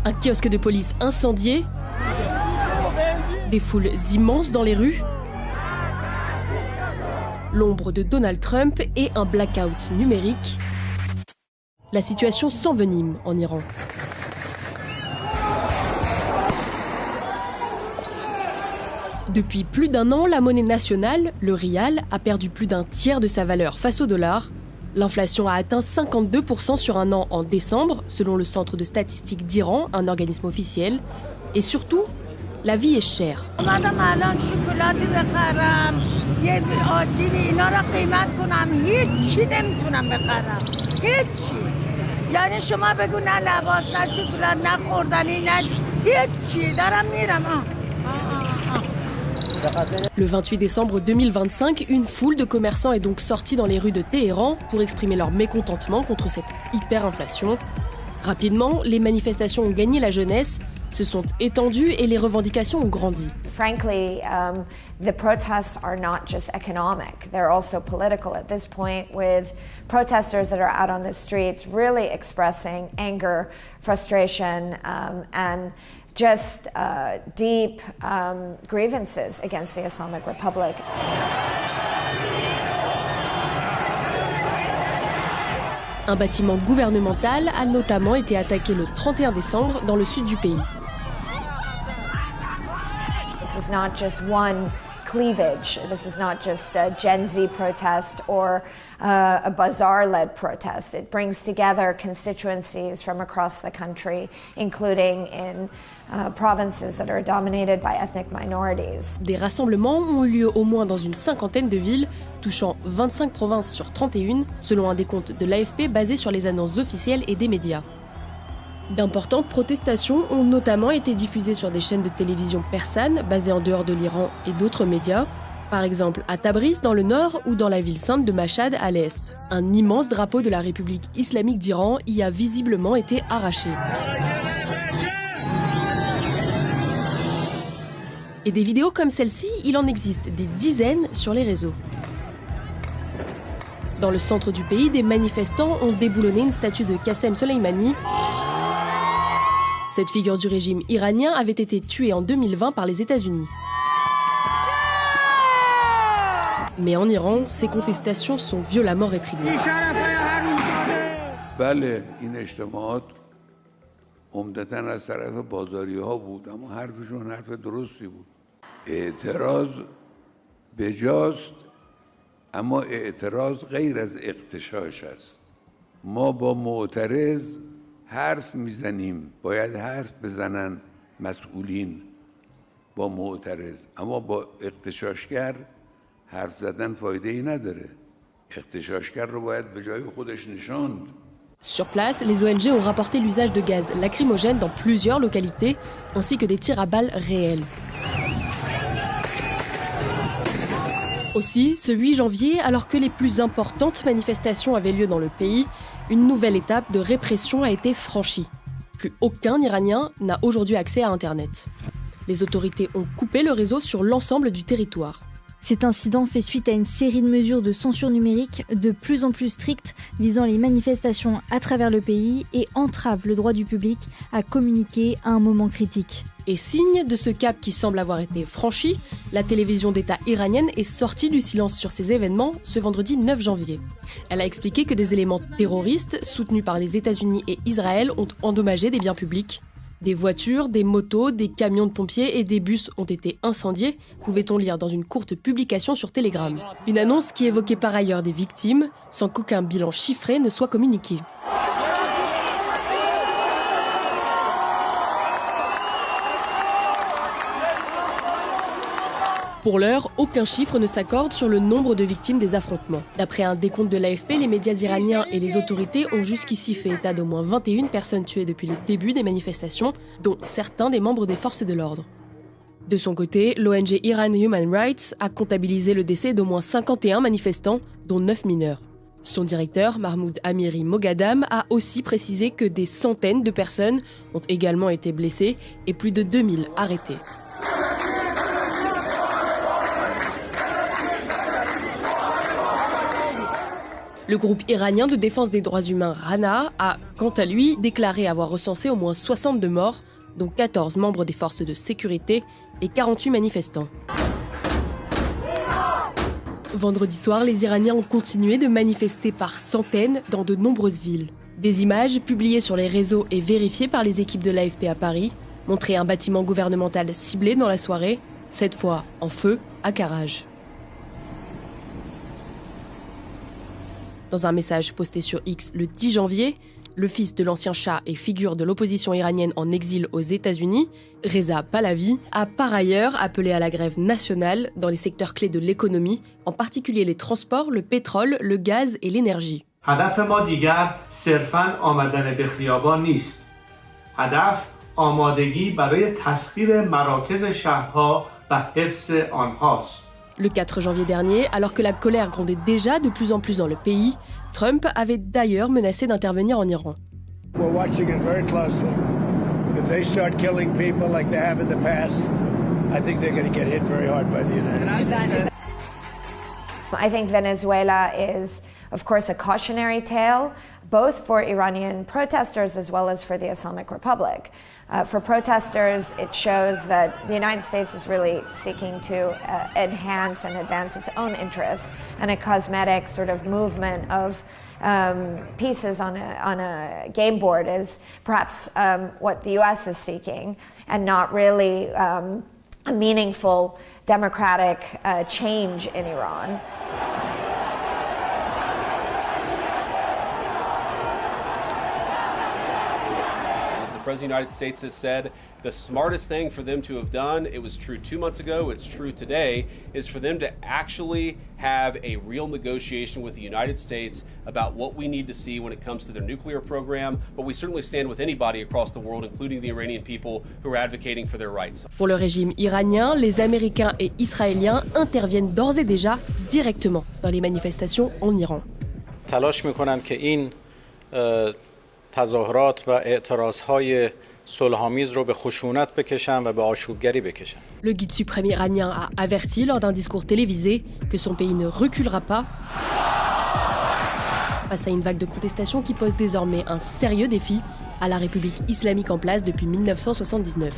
Un kiosque de police incendié, des foules immenses dans les rues, l'ombre de Donald Trump et un blackout numérique. La situation s'envenime en Iran. Depuis plus d'un an, la monnaie nationale, le rial, a perdu plus d'un tiers de sa valeur face au dollar. L'inflation a atteint 52% sur un an en décembre, selon le Centre de statistiques d'Iran, un organisme officiel. Et surtout, la vie est chère. Le 28 décembre 2025, une foule de commerçants est donc sortie dans les rues de Téhéran pour exprimer leur mécontentement contre cette hyperinflation. Rapidement, les manifestations ont gagné la jeunesse, se sont étendues et les revendications ont grandi. Frankly, the protests are not just economic, they're also political at this point, with protesters that are out on the streets really expressing anger, frustration, and just deep grievances against the Islamic Republic. Un bâtiment gouvernemental a notamment été attaqué le 31 décembre dans le sud du pays. This is not just one cleavage. This is not just a Gen Z protest or a bazaar-led protest. It brings together constituencies from across the country, including in provinces that are dominated by ethnic minorities. Des rassemblements ont eu lieu au moins dans une cinquantaine de villes, touchant 25 provinces sur 31, selon un décompte de l'AFP basé sur les annonces officielles et des médias. D'importantes protestations ont notamment été diffusées sur des chaînes de télévision persanes basées en dehors de l'Iran et d'autres médias, par exemple à Tabriz dans le nord ou dans la ville sainte de Mashhad à l'est. Un immense drapeau de la République islamique d'Iran y a visiblement été arraché. Et des vidéos comme celle-ci, il en existe des dizaines sur les réseaux. Dans le centre du pays, des manifestants ont déboulonné une statue de Qassem Soleimani. Cette figure du régime iranien avait été tuée en 2020 par les États-Unis. Mais en Iran, ces contestations sont violemment réprimées. بله این اجتماعات عمدتاً از طرف بازاری‌ها بود اما حرفشون حرف درستی بود. اعتراض بجاست اما اعتراض غیر از اغتشاش است. ما با معترض حرف میزنیم، باید حرف بزنن مسئولین با معترض، اما با اغتشاشگر حرف زدن فایده ای نداره. اغتشاشگر رو باید به جای خودش نشاند. Sur place, les ONG ont rapporté l'usage de gaz lacrymogène dans plusieurs localités, ainsi que des tirs à balles réels. Aussi, ce 8 janvier, alors que les plus importantes manifestations avaient lieu dans le pays, une nouvelle étape de répression a été franchie. Plus aucun Iranien n'a aujourd'hui accès à Internet. Les autorités ont coupé le réseau sur l'ensemble du territoire. Cet incident fait suite à une série de mesures de censure numérique de plus en plus strictes visant les manifestations à travers le pays et entravent le droit du public à communiquer à un moment critique. Et signe de ce cap qui semble avoir été franchi, la télévision d'État iranienne est sortie du silence sur ces événements ce vendredi 9 janvier. Elle a expliqué que des éléments terroristes soutenus par les États-Unis et Israël ont endommagé des biens publics. Des voitures, des motos, des camions de pompiers et des bus ont été incendiés, pouvait-on lire dans une courte publication sur Telegram. Une annonce qui évoquait par ailleurs des victimes, sans qu'aucun bilan chiffré ne soit communiqué. Pour l'heure, aucun chiffre ne s'accorde sur le nombre de victimes des affrontements. D'après un décompte de l'AFP, les médias iraniens et les autorités ont jusqu'ici fait état d'au moins 21 personnes tuées depuis le début des manifestations, dont certains des membres des forces de l'ordre. De son côté, l'ONG Iran Human Rights a comptabilisé le décès d'au moins 51 manifestants, dont 9 mineurs. Son directeur, Mahmoud Amiri Moghadam, a aussi précisé que des centaines de personnes ont également été blessées et plus de 2000 arrêtées. Le groupe iranien de défense des droits humains Rana a, quant à lui, déclaré avoir recensé au moins 62 morts, dont 14 membres des forces de sécurité et 48 manifestants. Vendredi soir, les Iraniens ont continué de manifester par centaines dans de nombreuses villes. Des images publiées sur les réseaux et vérifiées par les équipes de l'AFP à Paris montraient un bâtiment gouvernemental ciblé dans la soirée, cette fois en feu à Karaj. Dans un message posté sur X le 10 janvier, le fils de l'ancien Shah et figure de l'opposition iranienne en exil aux États-Unis, Reza Pahlavi, a par ailleurs appelé à la grève nationale dans les secteurs clés de l'économie, en particulier les transports, le pétrole, le gaz et l'énergie. هدف ما دیگر صرفاً آمدن به خیابان نیست. هدف آمادگی برای تسخیر مراکز شهرها و حفظ آنهاست. Le 4 janvier dernier, alors que la colère grondait déjà de plus en plus dans le pays, Trump avait d'ailleurs menacé d'intervenir en Iran. We're watching it very closely. If they start killing people like they have in the past, I think they're going to get hit very hard by the United States. I think Venezuela is, of course, a cautionary tale, both for Iranian protesters as well as for the Islamic Republic. For protesters, it shows that the United States is really seeking to enhance and advance its own interests, and a cosmetic sort of movement of pieces on a game board is perhaps what the US is seeking, and not really a meaningful democratic change in Iran. The President of the United States has said the smartest thing for them to have done, it was true 2 months ago, it's true today, is for them to actually have a real negotiation with the United States about what we need to see when it comes to their nuclear program, but we certainly stand with anybody across the world, including the Iranian people who are advocating for their rights. Pour le régime iranien, les Américains et Israéliens interviennent d'ores et déjà directement dans les manifestations en Iran. تلاش می‌کنند که این تظاهرات و اعتراضهای صلح‌آمیز رو به خشونت بکشن و به آشوبگری بکشن. Le guide suprême iranien a averti lors d'un discours télévisé que son pays ne reculera pas face à une vague de contestation qui pose désormais un sérieux défi à la République islamique en place depuis 1979.